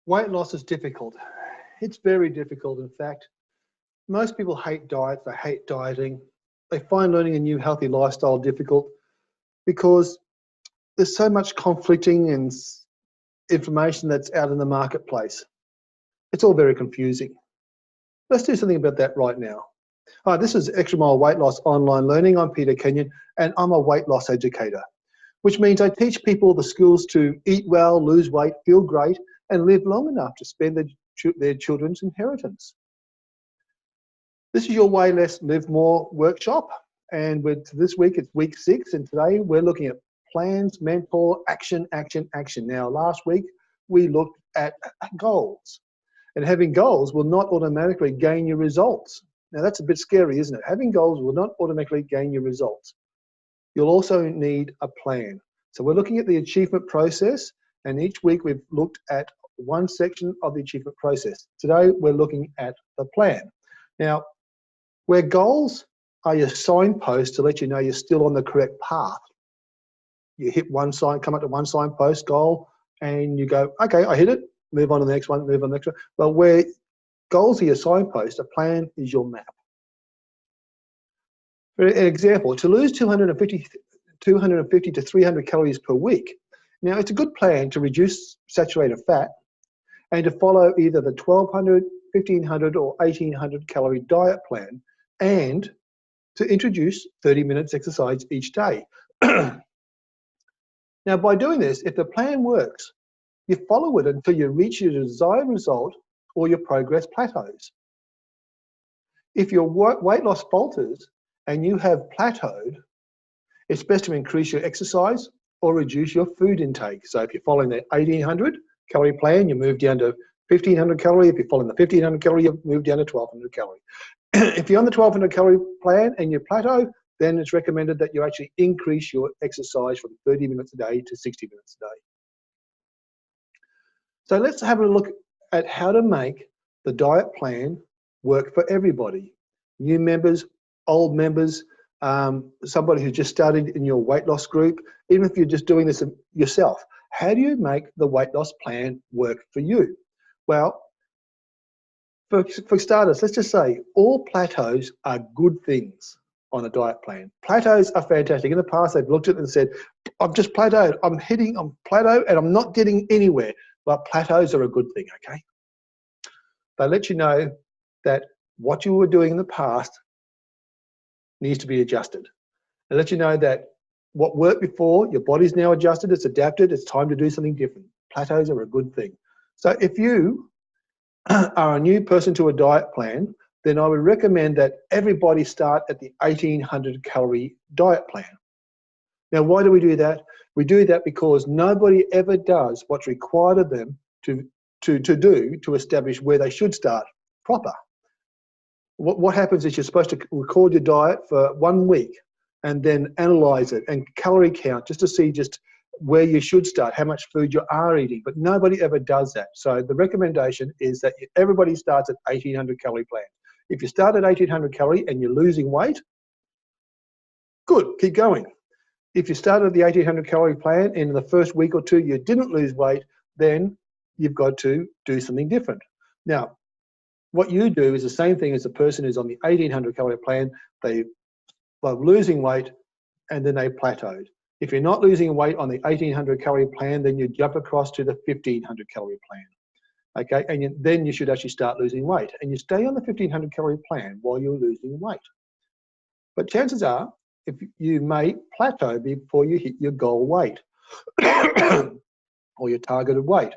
Weight loss is difficult. It's very difficult. In fact, most people hate diets, they hate dieting. They find learning a new healthy lifestyle difficult because there's so much conflicting and information that's out in the marketplace. It's all very confusing. Let's do something about that right now. Hi, this is XtraMile Weight Loss Online Learning. I'm Peter Kenyon, and I'm a weight loss educator, which means I teach people the skills to eat well, lose weight, feel great, and live long enough to spend their children's inheritance. This is your Way Less, Live More workshop, and this week it's week 6, and today we're looking at plans, mentor, action, action, action. Now, last week we looked at goals, and having goals will not automatically gain you results. Now, that's a bit scary, isn't it? Having goals will not automatically gain you results. You'll also need a plan. So we're looking at the achievement process, and each week we've looked at one section of the achievement process. Today we're looking at the plan. Now, where goals are your signposts to let you know you're still on the correct path. You hit one sign, come up to one signpost goal, and you go, okay, I hit it, move on to the next one, move on to the next one. But where goals are your signpost, a plan is your map. For an example, to lose 250 to 300 calories per week. Now, it's a good plan to reduce saturated fat and to follow either the 1200, 1500 or 1800 calorie diet plan, and to introduce 30 minutes exercise each day. Now, by doing this, if the plan works, you follow it until you reach your desired result or your progress plateaus. If your weight loss falters and you have plateaued, it's best to increase your exercise or reduce your food intake. So if you're following the 1800 calorie plan, you move down to 1500 calorie. If you're following the 1500 calorie, you move down to 1200 calorie. If you're on the 1200 calorie plan and you plateau, then it's recommended that you actually increase your exercise from 30 minutes a day to 60 minutes a day. So let's have a look at how to make the diet plan work for everybody. New members, old members, somebody who just started in your weight loss group, even if you're just doing this yourself. How do you make the weight loss plan work for you? Well, for starters, let's just say all plateaus are good things on a diet plan. Plateaus are fantastic. In the past, they've looked at it and said, I've just plateaued. I'm plateaued and I'm not getting anywhere. But plateaus are a good thing, okay? They let you know that what you were doing in the past needs to be adjusted. They let you know that what worked before, your body's now adjusted, it's adapted, it's time to do something different. Plateaus are a good thing. So if you are a new person to a diet plan, then I would recommend that everybody start at the 1800 calorie diet plan. Now, why do we do that? We do that because nobody ever does what's required of them to do to establish where they should start proper. What happens is you're supposed to record your diet for 1 week and then analyze it and calorie count just to see just where you should start, how much food you are eating, but nobody ever does that. So the recommendation is that everybody starts at 1800 calorie plan. If you start at 1800 calorie and you're losing weight, good, keep going. If you started the 1800 calorie plan and in the first week or two you didn't lose weight, then you've got to do something different. Now, what you do is the same thing as the person who's on the 1800 calorie plan. They were losing weight and then they plateaued. If you're not losing weight on the 1800 calorie plan, then you jump across to the 1500 calorie plan. Okay, and then you should actually start losing weight. And you stay on the 1500 calorie plan while you're losing weight. But chances are, if you may plateau before you hit your goal weight or your targeted weight.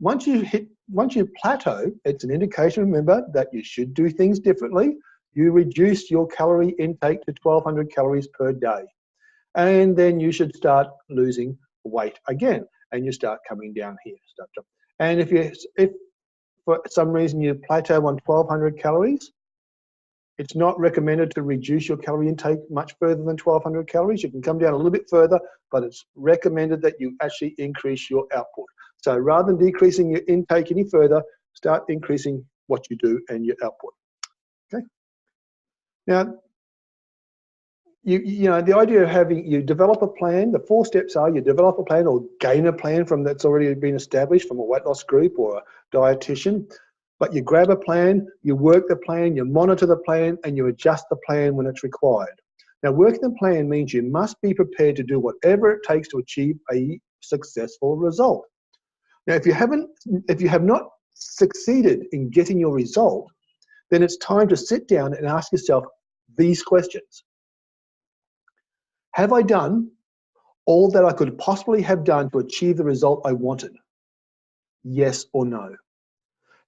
Once you plateau, it's an indication, remember, that you should do things differently. You reduce your calorie intake to 1200 calories per day. And then you should start losing weight again, and you start coming down here. And if for some reason you plateau on 1200 calories, it's not recommended to reduce your calorie intake much further than 1200 calories. You can come down a little bit further, but it's recommended that you actually increase your output. So rather than decreasing your intake any further, start increasing what you do and your output. Okay. Now, you know, the idea of having, you develop a plan. The 4 steps are: you develop a plan or gain a plan from that's already been established from a weight loss group or a dietitian. But you grab a plan, you work the plan, you monitor the plan, and you adjust the plan when it's required. Now, working the plan means you must be prepared to do whatever it takes to achieve a successful result. Now, if you have not succeeded in getting your result, then it's time to sit down and ask yourself these questions. Have I done all that I could possibly have done to achieve the result I wanted? Yes or no?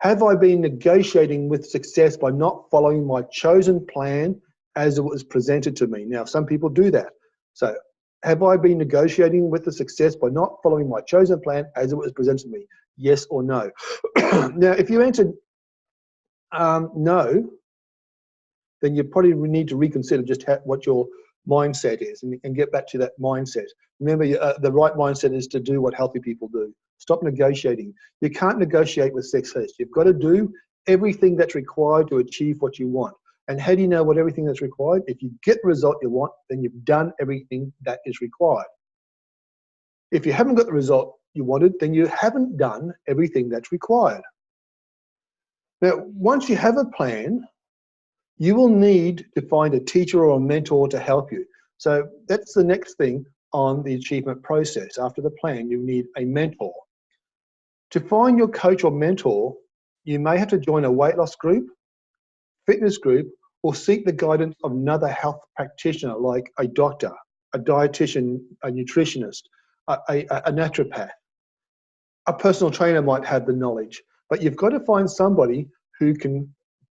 Have I been negotiating with success by not following my chosen plan as it was presented to me? Now, some people do that. So, have I been negotiating with the success by not following my chosen plan as it was presented to me? Yes or no? Now, if you answered no, then you probably need to reconsider just what your mindset is and get back to that mindset. Remember, the right mindset is to do what healthy people do. Stop negotiating. You can't negotiate with success. You've got to do everything that's required to achieve what you want. And how do you know what everything that's required? If you get the result you want, then you've done everything that is required. If you haven't got the result you wanted, then you haven't done everything that's required. Now, once you have a plan, you will need to find a teacher or a mentor to help you. So that's the next thing on the achievement process. After the plan, you need a mentor. To find your coach or mentor, you may have to join a weight loss group, fitness group, or seek the guidance of another health practitioner like a doctor, a dietitian, a nutritionist, a naturopath. A personal trainer might have the knowledge, but you've got to find somebody who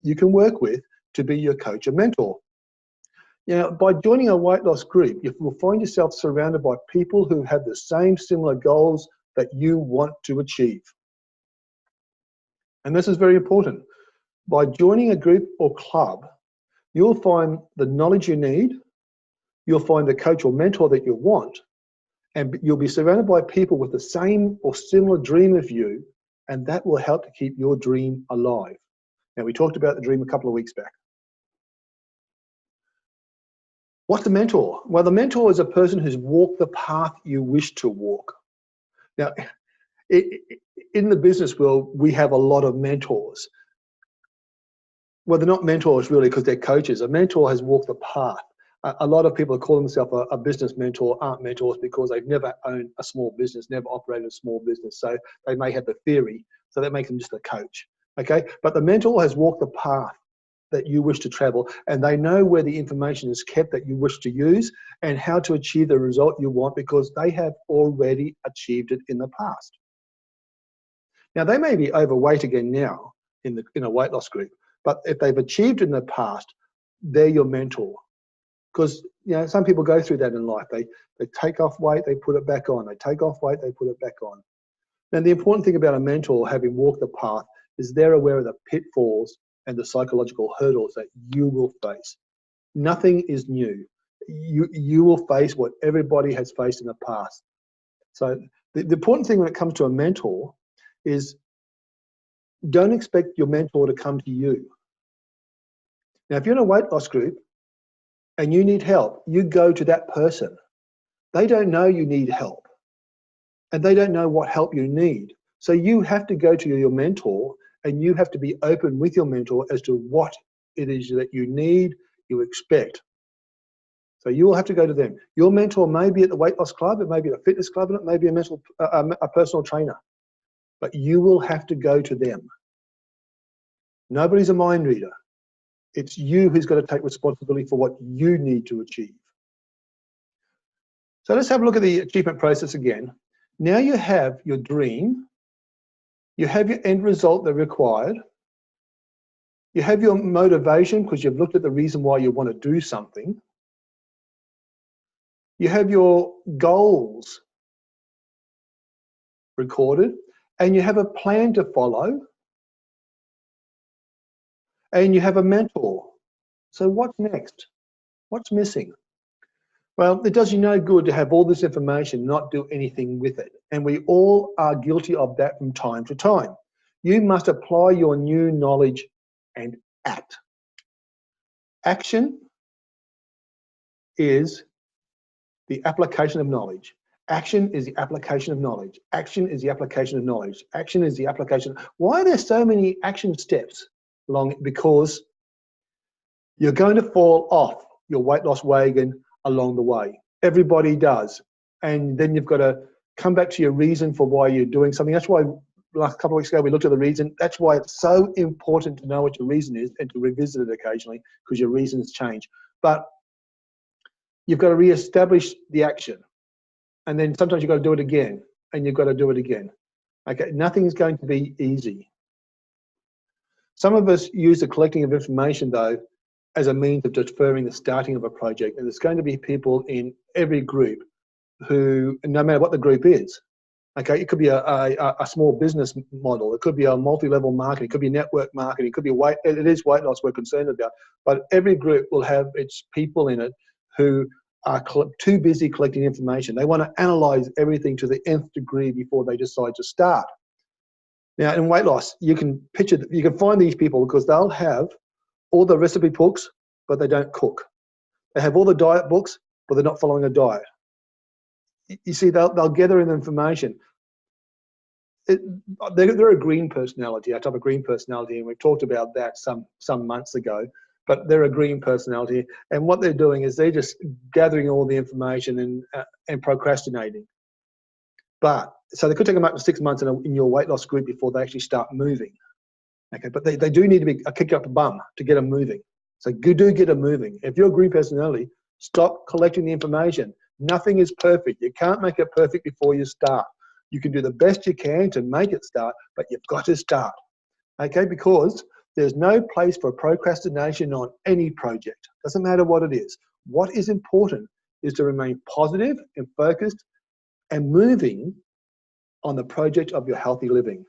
you can work with to be your coach or mentor. You know, by joining a weight loss group, you will find yourself surrounded by people who have the same similar goals that you want to achieve. And this is very important. By joining a group or club, you'll find the knowledge you need, you'll find the coach or mentor that you want, and you'll be surrounded by people with the same or similar dream of you, and that will help to keep your dream alive. Now, we talked about the dream a couple of weeks back. What's a mentor? Well, the mentor is a person who's walked the path you wish to walk. Now, in the business world, we have a lot of mentors. Well, they're not mentors really because they're coaches. A mentor has walked the path. A lot of people who call themselves a business mentor aren't mentors because they've never owned a small business, never operated a small business. So they may have the theory, so that makes them just a coach. Okay, but the mentor has walked the path that you wish to travel, and they know where the information is kept that you wish to use and how to achieve the result you want because they have already achieved it in the past. Now, they may be overweight again now in a weight loss group, but if they've achieved in the past, they're your mentor. Because, you know, some people go through that in life. They take off weight, they put it back on. They take off weight, they put it back on. And the important thing about a mentor, having walked the path, is they're aware of the pitfalls and the psychological hurdles that you will face. Nothing is new. You will face what everybody has faced in the past. So the important thing when it comes to a mentor is don't expect your mentor to come to you. Now, if you're in a weight loss group and you need help, you go to that person. They don't know you need help, and they don't know what help you need. So you have to go to your mentor, and you have to be open with your mentor as to what it is that you need, you expect. So you will have to go to them. Your mentor may be at the weight loss club, it may be at a fitness club, and it may be a personal trainer. But you will have to go to them. Nobody's a mind reader. It's you who's got to take responsibility for what you need to achieve. So let's have a look at the achievement process again. Now you have your dream, you have your end result that required, you have your motivation because you've looked at the reason why you want to do something, you have your goals recorded, and you have a plan to follow, and you have a mentor. So what's next? What's missing? Well, it does you no good to have all this information and not do anything with it. And we all are guilty of that from time to time. You must apply your new knowledge and act. Action is the application of knowledge. Action is the application of knowledge. Action is the application of knowledge. Action is the application. Why are there so many action steps along? Because you're going to fall off your weight loss wagon along the way. Everybody does. And then you've got to come back to your reason for why you're doing something. That's why last couple of weeks ago we looked at the reason. That's why it's so important to know what your reason is and to revisit it occasionally, because your reasons change. But you've got to re-establish the action. And then sometimes you've got to do it again, and you've got to do it again. Okay, nothing's going to be easy. Some of us use the collecting of information, though, as a means of deferring the starting of a project. And there's going to be people in every group who, no matter what the group is, okay, it could be a small business model, it could be a multi-level marketing, it could be network marketing, it could be it is weight loss we're concerned about, but every group will have its people in it who are too busy collecting information. They want to analyze everything to the nth degree before they decide to start. Now, in weight loss, you can find these people because they'll have all the recipe books, but they don't cook. They have all the diet books, but they're not following a diet. You see, they'll gather in information. They're a green personality, a type of green personality, and we talked about that some months ago. But they're a green personality, and what they're doing is they're just gathering all the information and procrastinating. So they could take them up to 6 months in your weight loss group before they actually start moving. Okay, but they do need to be kicked up the bum to get them moving. So do get them moving. If you're a green personality, stop collecting the information. Nothing is perfect. You can't make it perfect before you start. You can do the best you can to make it start, but you've got to start. Okay, because there's no place for procrastination on any project. Doesn't matter what it is. What is important is to remain positive and focused and moving on the project of your healthy living.